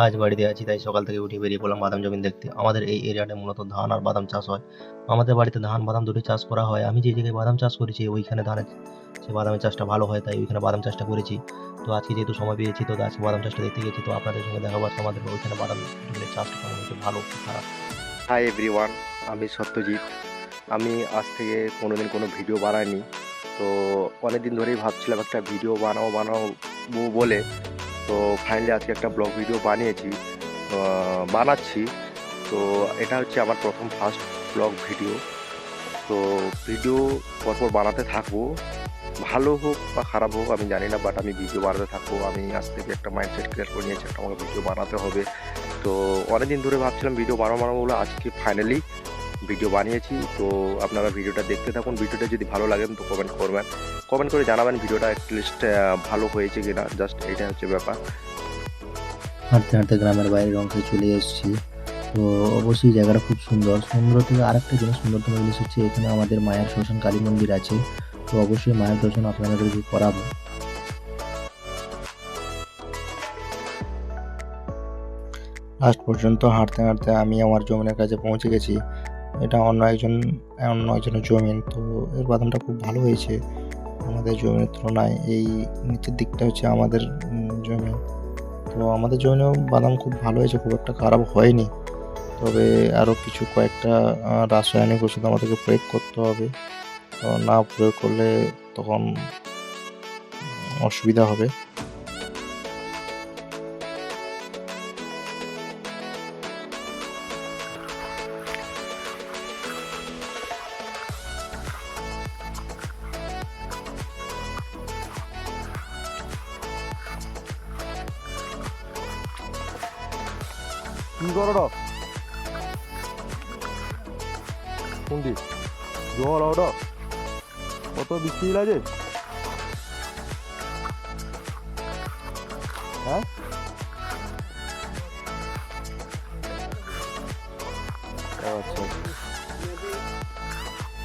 আজ বাড়িতে আছি, তাই সকাল থেকে উঠে বেরিয়ে পড়লাম বাদাম জমি দেখতে। আমাদের এই এরিয়াটায় মূলত ধান আর বাদাম চাষ হয়। আমাদের বাড়িতে ধান বাদাম দুটোই চাষ করা হয়। আমি যে জায়গায় বাদাম চাষ করেছি ওইখানে ধানের সে বাদামের চাষটা ভালো হয়, তাই ওইখানে বাদাম চাষটা করেছি। তো আজকে যেহেতু সময় পেয়েছি, তো আজকে বাদাম চাষটা দেখতে গেছি। তো আপনাদের সঙ্গে দেখাবো আজকে আমাদের ওইখানে বাদাম জমির চাষটা কেমন হয়েছে, ভালো কি খারাপ। হাই এভরিওয়ান, আমি সত্যজিৎ। আমি আজ থেকে কোনোদিন কোনো ভিডিও বানাইনি। তো অনেক দিন ধরেই ভাবছিলাম একটা ভিডিও বানাবো বলে। তো ফাইনালি আজকে একটা ব্লগ ভিডিও বানাচ্ছি। তো এটা হচ্ছে আমার প্রথম ফার্স্ট ব্লগ ভিডিও। তো ভিডিও পরপর বানাতে থাকবো, ভালো হোক বা খারাপ হোক আমি জানি না, বাট আমি ভিডিও বানাতে থাকবো। আমি আজ থেকে একটা মাইন্ডসেট ক্লিয়ার করে নিয়েছি, একটা আমাকে ভিডিও বানাতে হবে। তো অনেকদিন ধরে ভাবছিলাম ভিডিও বানাবো বলে, আজকে ফাইনালি ভিডিও বানিয়েছি। তো আপনারা ভিডিওটা দেখতে থাকুন। ভিডিওটা যদি ভালো লাগে তো কমেন্ট করে জানাবেন ভিডিওটা অ্যাটলিস্ট ভালো হয়েছে কিনা। জাস্ট এটা হচ্ছে ব্যাপার। হাঁটতে হাঁটতে গ্রামের বাইরের অংশে চলে এসেছি। তো অবশ্যই জায়গাটা খুব সুন্দর। সুন্দর থেকে আরেকটা জিনিস, সুন্দরতম জিনিস হচ্ছে এখানে আমাদের মায়ের শ্মশান কালী মন্দির আছে। তো অবশ্যই মায়ের দর্শন আপনাদেরকে করাবো। লাস্ট পর্যন্ত হাঁটতে হাঁটতে আমি আমার জমিনের কাছে পৌঁছে গেছি। এটা অন্য একজনের জমিন। তো এর বাদামটা খুব ভালো হয়েছে আমাদের জমির তুলনায়। এই নিচের দিকটা হচ্ছে আমাদের জমি। তো আমাদের জমিনেও বাদাম খুব ভালো হয়েছে, খুব একটা খারাপ হয়নি। তবে আরও কয়েকটা রাসায়নিক ওষুধ আমাদেরকে প্রয়োগ করতে হবে। তো না প্রয়োগ করলে তখন অসুবিধা হবে। কি করো কোনটি জল ওটা কত বৃষ্টি লাগে? হ্যাঁ, আচ্ছা,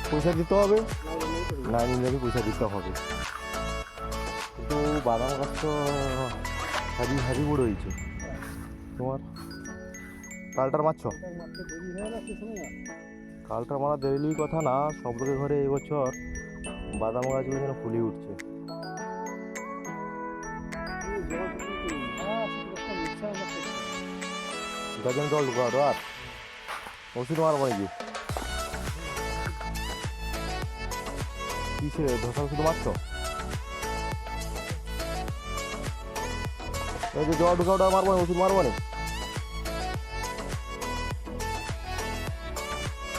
পয়সা দিতে হবে না? নিলে পয়সা দিতে হবে, কিন্তু বাদাম গাছ তো হারি হারি বড় হয়েছে। তোমার কালটার মারছ? কালটার মারা দেরির কথা না, সব লোকের ঘরে এবছর বাদাম গাছগুলো যেন ফুলে উঠছে। গাছের জল ঢুকাও আর ওষুধ মারবো নাকি? কিসে ধসা ওষুধ মারছ? এই যে জল ঢুকাওটা মারবো না, ওষুধ মারবো না?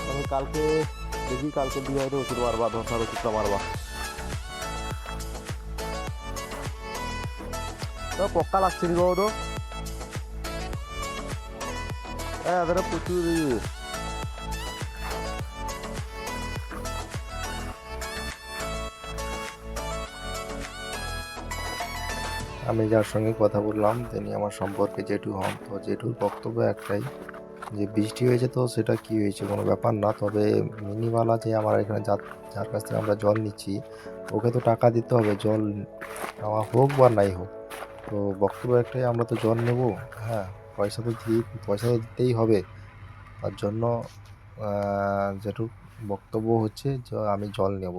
আমি কালকে দেখি, কালকে দিয়ে হয়তো ওষুধ মারবা, ধসার ওষুধটা মারবা। তো পক্কা লাগছে নি গো তো, এদের প্রচুর। আমি যার সঙ্গে কথা বললাম তিনি আমার সম্পর্কে জেঠু হন। তো জেঠুর বক্তব্য একটাই, যে বৃষ্টি হয়েছে তো সেটা কি হয়েছে, কোনো ব্যাপার না। তবে মিনিওয়ালা যে আমার এখানে যার কাছ থেকে আমরা জল নিচ্ছি, ওকে তো টাকা দিতে হবে, জল নেওয়া হোক বা নাই হোক। তো বক্তব্য একটাই, আমরা তো জল নেব, হ্যাঁ, পয়সা তো দিতেই হবে। তার জন্য যেটুক বক্তব্য হচ্ছে যে আমি জল নেব।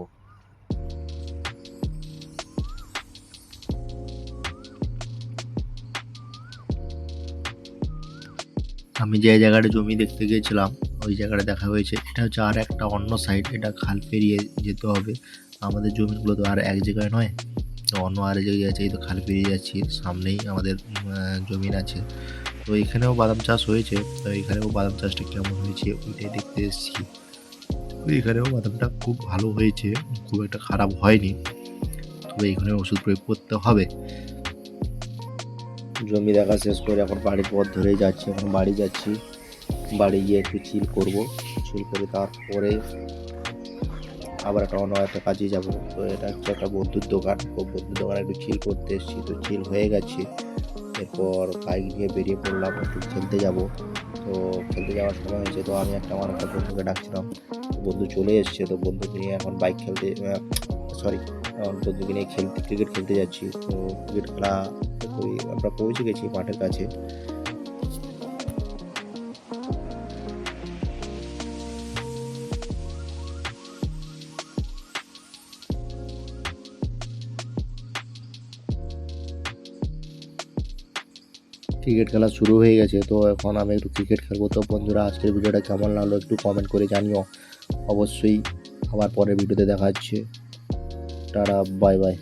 আমি যে জায়গাটা জমি দেখতে গিয়েছিলাম ওই জায়গাটা দেখা হয়েছে, এটা হচ্ছে আর একটা অন্য সাইড। এটা খাল পেরিয়ে যেতে হবে। আমাদের জমিগুলো তো আর এক জায়গায় নয়, তো অন্য আর এক জায়গায় আছে। এই তো খাল পেরিয়ে যাচ্ছি, সামনেই আমাদের জমিন আছে। তো এখানেও বাদাম চাষ হয়েছে। তো এখানেও বাদাম চাষটা কেমন হয়েছে ওইটাই দেখতে এসেছি। তো এখানেও বাদামটা খুব ভালো হয়েছে, খুব একটা খারাপ হয়নি। তবে এখানে ওষুধ প্রয়োগ করতে হবে। জমি দেখা শেষ করে এখন বাড়ির পথ ধরেই যাচ্ছি। এখন বাড়ি যাচ্ছি, বাড়ি গিয়ে একটু চিল করব। চিল করে তারপরে আবার অন্য একটা কাজে যাব। তো এটা হচ্ছে একটা বন্ধুর দোকান। তো বন্ধুর দোকানে একটু চিল করতে এসেছি। তো চিল হয়ে গেছে, এরপর বাইক নিয়ে বেরিয়ে পড়লাম, একটু খেলতে যাব। তো খেলতে যাওয়ার সময় হয়েছে, তো আমি আমার একটা বন্ধুকে ডাকছিলাম। তো বন্ধু চলে এসছে। তো বন্ধুকে নিয়ে এখন বন্ধুকে নিয়ে ক্রিকেট খেলতে যাচ্ছি। তো ক্রিকেট খেলা আমরা পৌঁছে গেছি মাঠের কাছে। ক্রিকেট খেলা শুরু হয়ে গেছে, তো এখন আমি একটু ক্রিকেট খেলবো। তো বন্ধুরা, আজকের ভিডিওটা কেমন লাগলো একটু কমেন্ট করে জানিও অবশ্যই। আবার পরের ভিডিওতে দেখা হচ্ছে। Tata, bye bye.